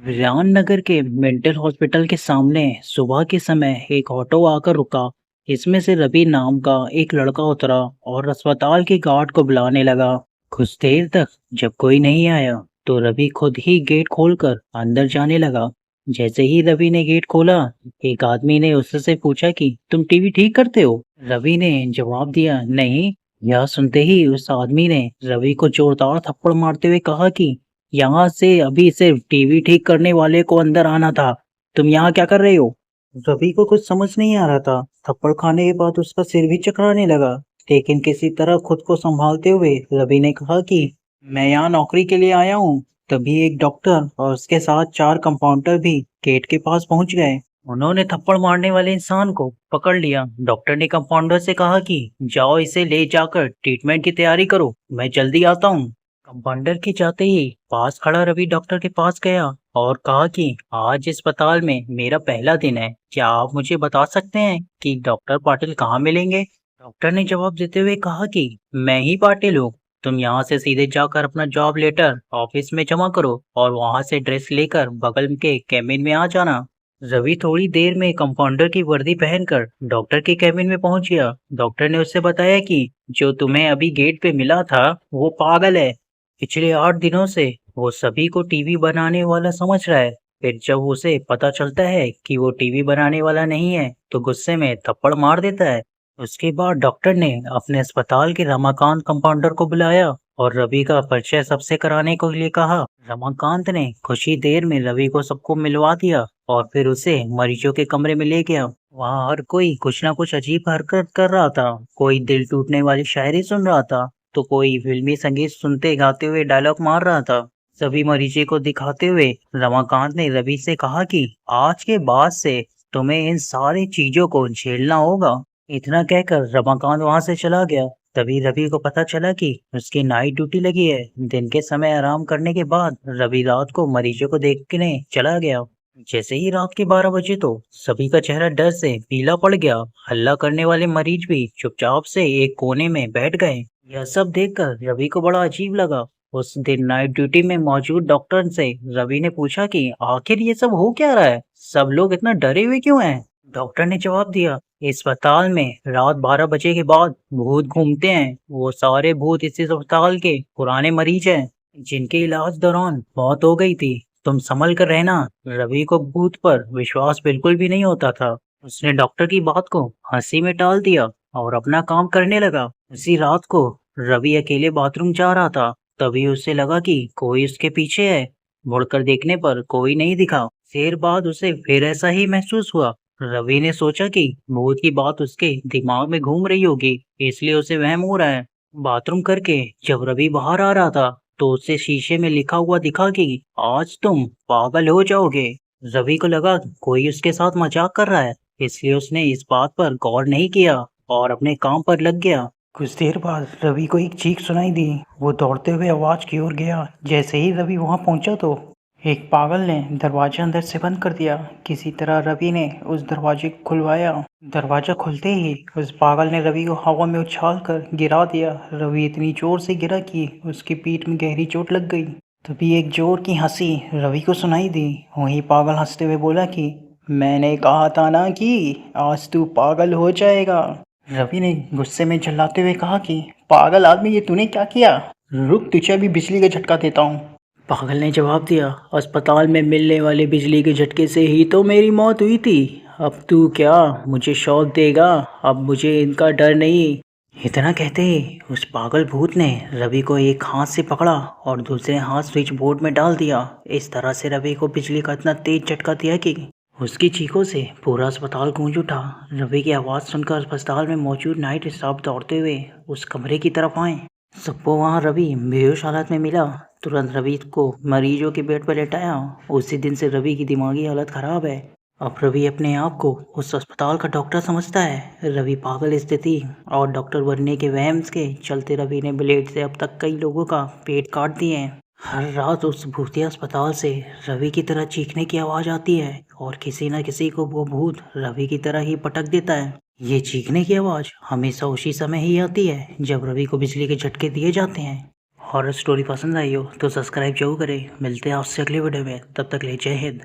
विरान नगर के mental hospital के सामने सुबह के समय एक ऑटो आकर रुका। इसमें से रवि नाम का एक लड़का उतरा और अस्पताल के गार्ड को बुलाने लगा। कुछ देर तक जब कोई नहीं आया तो रवि खुद ही गेट खोलकर अंदर जाने लगा। जैसे ही रवि ने गेट खोला, एक आदमी ने उससे पूछा कि तुम टीवी ठीक करते हो। रवि ने जवाब दिया नहीं। यह सुनते ही उस आदमी ने रवि को जोरदार थप्पड़ मारते हुए कहा कि यहाँ से अभी सिर्फ टीवी ठीक करने वाले को अंदर आना था। तुम यहाँ क्या कर रहे हो? रवि को कुछ समझ नहीं आ रहा था। थप्पड़ खाने के बाद उसका सिर भी चकराने लगा, लेकिन किसी तरह खुद को संभालते हुए रवि ने कहा कि मैं यहाँ नौकरी के लिए आया हूँ। तभी एक डॉक्टर और उसके साथ चार कंपाउंडर भी गेट के पास पहुंच गए। उन्होंने थप्पड़ मारने वाले इंसान को पकड़ लिया। डॉक्टर ने कंपाउंडर से कहा कि जाओ इसे ले जाकर ट्रीटमेंट की तैयारी करो, मैं जल्दी आता हूँ। कंपाउंडर के जाते ही पास खड़ा रवि डॉक्टर के पास गया और कहा कि आज अस्पताल में मेरा पहला दिन है, क्या आप मुझे बता सकते हैं कि डॉक्टर पाटिल कहाँ मिलेंगे? डॉक्टर ने जवाब देते हुए कहा कि मैं ही पाटिल हूँ। तुम यहाँ से सीधे जाकर अपना जॉब लेटर ऑफिस में जमा करो और वहाँ से ड्रेस लेकर बगल के केबिन में आ जाना। रवि थोड़ी देर में कंपाउंडर की वर्दी पहनकर डॉक्टर के केबिन में पहुंच गया। डॉक्टर ने उससे बताया कि जो तुम्हें अभी गेट पे मिला था वो पागल है। पिछले 8 दिनों से वो सभी को टीवी बनाने वाला समझ रहा है। फिर जब उसे पता चलता है कि वो टीवी बनाने वाला नहीं है तो गुस्से में थप्पड़ मार देता है। उसके बाद डॉक्टर ने अपने अस्पताल के रमाकांत कंपाउंडर को बुलाया और रवि का परिचय सबसे कराने के लिए कहा। रमाकांत ने कुछ ही देर में रवि को सबको मिलवा दिया और फिर उसे मरीजों के कमरे में ले गया। वहाँ हर कोई कुछ ना कुछ अजीब हरकत कर रहा था। कोई दिल टूटने वाली शायरी सुन रहा था तो कोई फिल्मी संगीत सुनते गाते हुए डायलॉग मार रहा था। सभी मरीजों को दिखाते हुए रमाकांत ने रवि से कहा कि आज के बाद से तुम्हें इन सारी चीजों को झेलना होगा। इतना कहकर रमाकांत वहां से चला गया। तभी रवि को पता चला कि उसकी नाइट ड्यूटी लगी है। दिन के समय आराम करने के बाद रवि रात को मरीजों को देखने चला गया। जैसे ही रात के 12 बजे तो सभी का चेहरा डर से पीला पड़ गया। हल्ला करने वाले मरीज भी चुपचाप से एक कोने में बैठ गए। यह सब देखकर रवि को बड़ा अजीब लगा। उस दिन नाइट ड्यूटी में मौजूद डॉक्टर से रवि ने पूछा कि आखिर ये सब हो क्या रहा है, सब लोग इतना डरे हुए क्यों हैं? डॉक्टर ने जवाब दिया, इस अस्पताल में रात 12 बजे के बाद भूत घूमते हैं। वो सारे भूत इस अस्पताल के पुराने मरीज हैं जिनके इलाज दौरान मौत हो गई थी। तुम संभल कर रहना। रवि को भूत पर विश्वास बिल्कुल भी नहीं होता था। उसने डॉक्टर की बात को हंसी में टाल दिया और अपना काम करने लगा। उसी रात को रवि अकेले बाथरूम जा रहा था। तभी उसे लगा कि कोई उसके पीछे है। मुड़कर देखने पर कोई नहीं दिखा। देर बाद उसे फिर ऐसा ही महसूस हुआ। रवि ने सोचा कि भूत की बात उसके दिमाग में घूम रही होगी, इसलिए उसे वहम हो रहा है। बाथरूम करके जब रवि बाहर आ रहा था तो उसे शीशे में लिखा हुआ दिखा कि आज तुम पागल हो जाओगे। रवि को लगा कोई उसके साथ मजाक कर रहा है, इसलिए उसने इस बात पर गौर नहीं किया और अपने काम पर लग गया। कुछ देर बाद रवि को एक चीख सुनाई दी। वो दौड़ते हुए आवाज की ओर गया। जैसे ही रवि वहां पहुंचा तो एक पागल ने दरवाजा अंदर से बंद कर दिया। किसी तरह रवि ने उस दरवाजे को खुलवाया। दरवाजा खुलते ही उस पागल ने रवि को हवा में उछाल कर गिरा दिया। रवि इतनी जोर से गिरा कि उसकी पीठ में गहरी चोट लग गई। तभी एक जोर की हंसी रवि को सुनाई दी। वही पागल हंसते हुए बोला कि मैंने कहा था ना कि आज तू पागल हो जाएगा। रवि ने गुस्से में चिल्लाते हुए कहा कि पागल आदमी, ये तूने क्या किया? रुक, तुझे अभी बिजली का झटका देता हूँ। पागल ने जवाब दिया, अस्पताल में मिलने वाले बिजली के झटके से ही तो मेरी मौत हुई थी। अब तू क्या मुझे शॉक देगा? अब मुझे इनका डर नहीं। इतना कहते ही उस पागल भूत ने रवि को एक हाथ से पकड़ा और दूसरे हाथ स्विच बोर्ड में डाल दिया। इस तरह से रवि को बिजली का इतना तेज झटका दिया कि उसकी चीखों से पूरा अस्पताल गूंज उठा। रवि की आवाज़ सुनकर अस्पताल में मौजूद नाइट स्टाफ दौड़ते हुए उस कमरे की तरफ आए। सबको वहाँ रवि बेहोश हालत में मिला। तुरंत रवि को मरीजों के बेड पर लेटाया। उसी दिन से रवि की दिमागी हालत खराब है। अब रवि अपने आप को उस अस्पताल का डॉक्टर समझता है। रवि पागल स्थिति और डॉक्टर बनने के वहम के चलते रवि ने ब्लेड से अब तक कई लोगों का पेट काट दिए हैं। हर रात उस भूतिया अस्पताल से रवि की तरह चीखने की आवाज़ आती है और किसी न किसी को वो भूत रवि की तरह ही पटक देता है। ये चीखने की आवाज़ हमेशा उसी समय ही आती है जब रवि को बिजली के झटके दिए जाते हैं। हॉरर स्टोरी पसंद आई हो तो सब्सक्राइब जरूर करें। मिलते हैं आपसे अगले वीडियो में, तब तक के लिए जय हिंद।